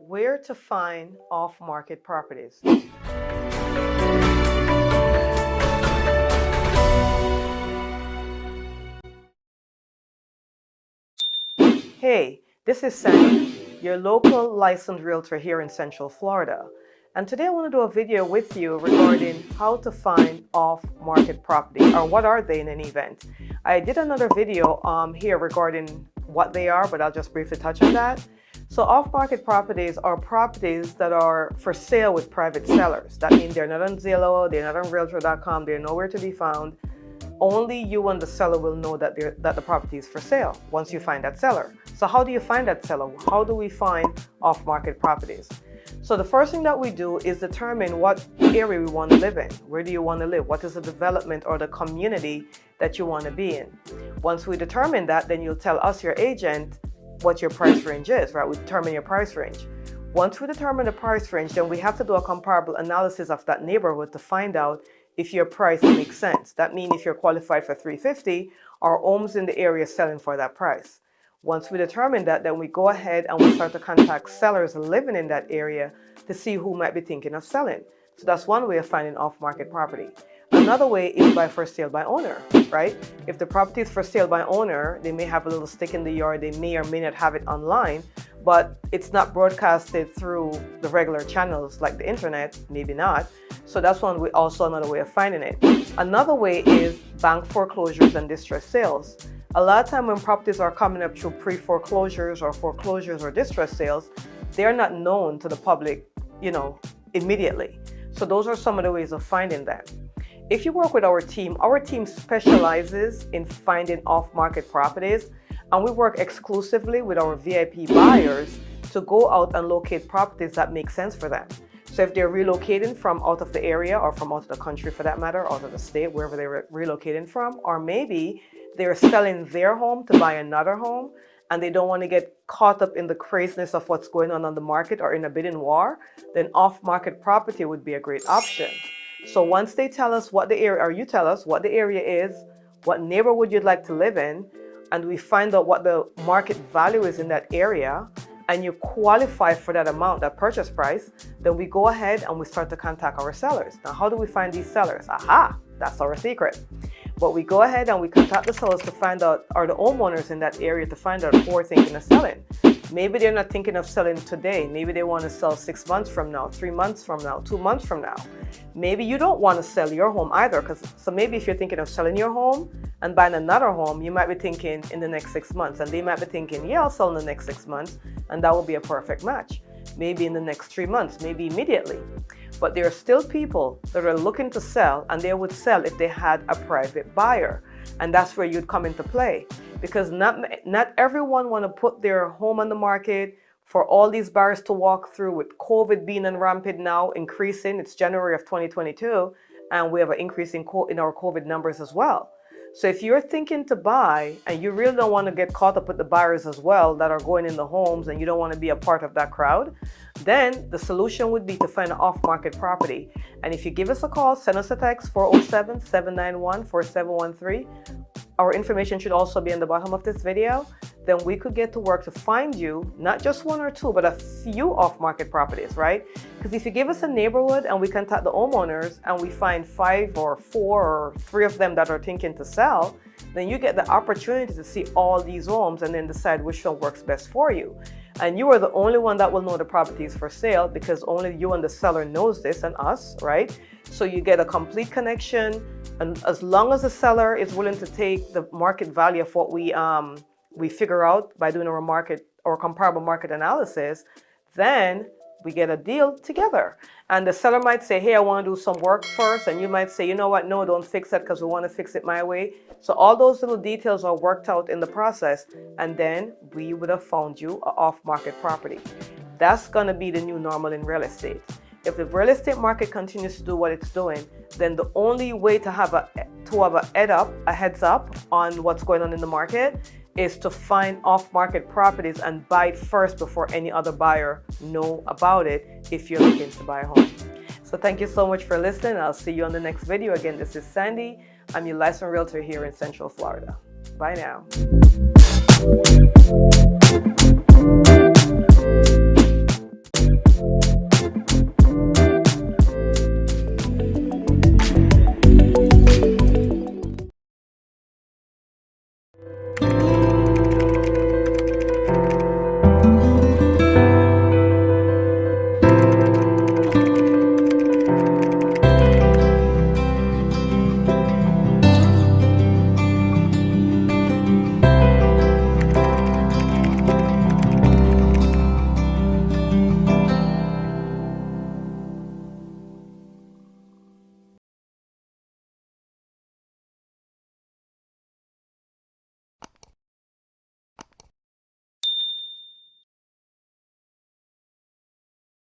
Where to find off-market properties. Hey, this is Sandy, your local licensed realtor here in Central Florida. And today I want to do a video with you regarding how to find off-market property, or what are they in any event. I did another video here regarding what they are, but I'll just briefly touch on that. So off-market properties are properties that are for sale with private sellers. That means they're not on Zillow, they're not on Realtor.com, they're nowhere to be found. Only you and the seller will know that the property is for sale once you find that seller. So how do you find that seller? How do we find off-market properties? So the first thing that we do is determine what area we want to live in. Where do you want to live? What is the development or the community that you want to be in? Once we determine that, then you'll tell us, your agent, what your price range is, right? We determine your price range. Once we determine the price range, then we have to do a comparable analysis of that neighborhood to find out if your price makes sense. That means if you're qualified for $350, our homes in the area selling for that price. Once we determine that, then we go ahead and we start to contact sellers living in that area to see who might be thinking of selling. So that's one way of finding off-market property. Another way is by for sale by owner, right? If the property is for sale by owner, they may have a little stick in the yard, they may or may not have it online, but it's not broadcasted through the regular channels like the internet, maybe not. So that's also another way of finding it. Another way is bank foreclosures and distress sales. A lot of time when properties are coming up through pre-foreclosures or foreclosures or distress sales, they're not known to the public, immediately. So those are some of the ways of finding them. If you work with our team specializes in finding off-market properties, and we work exclusively with our VIP buyers to go out and locate properties that make sense for them. So if they're relocating from out of the area or from out of the country for that matter, out of the state, wherever they're relocating from, or maybe they're selling their home to buy another home and they don't want to get caught up in the craziness of what's going on the market or in a bidding war, then off-market property would be a great option. So once they tell us what the area, or you tell us what the area is, what neighborhood you'd like to live in, and we find out what the market value is in that area, and you qualify for that amount, that purchase price, then we go ahead and we start to contact our sellers. Now, how do we find these sellers? Aha, that's our secret. But we go ahead and we contact the sellers to find out, are the homeowners in that area, to find out who are thinking of selling. Maybe they're not thinking of selling today. Maybe they want to sell 6 months from now, 3 months from now, 2 months from now. Maybe you don't want to sell your home either. So maybe if you're thinking of selling your home and buying another home, you might be thinking in the next 6 months. And they might be thinking, yeah, I'll sell in the next 6 months. And that will be a perfect match. Maybe in the next 3 months, maybe immediately. But there are still people that are looking to sell, and they would sell if they had a private buyer. And that's where you'd come into play. Because not everyone want to put their home on the market for all these buyers to walk through, with COVID being on rampant now, increasing. It's January of 2022, and we have an increase in our COVID numbers as well. So if you're thinking to buy and you really don't want to get caught up with the buyers as well that are going in the homes, and you don't want to be a part of that crowd, then the solution would be to find an off-market property. And if you give us a call, send us a text, 407-791-4713. Our information should also be in the bottom of this video. Then we could get to work to find you not just one or two, but a few off-market properties, right? Because if you give us a neighborhood and we contact the homeowners and we find 5 or 4 or 3 of them that are thinking to sell, then you get the opportunity to see all these homes and then decide which one works best for you. And you are the only one that will know the property is for sale, because only you and the seller knows this, and us, right? So you get a complete connection. And as long as the seller is willing to take the market value of what we figure out by doing our market or comparable market analysis, then we get a deal together. And the seller might say, hey, I want to do some work first. And you might say, you know what? No, don't fix it, because we want to fix it my way. So all those little details are worked out in the process. And then we would have found you an off-market property. That's going to be the new normal in real estate. If the real estate market continues to do what it's doing, then the only way to have a heads up on what's going on in the market is to find off-market properties and buy it first before any other buyer know about it if you're looking to buy a home. So thank you so much for listening. I'll see you on the next video. Again, this is Sandy. I'm your licensed realtor here in Central Florida. Bye now.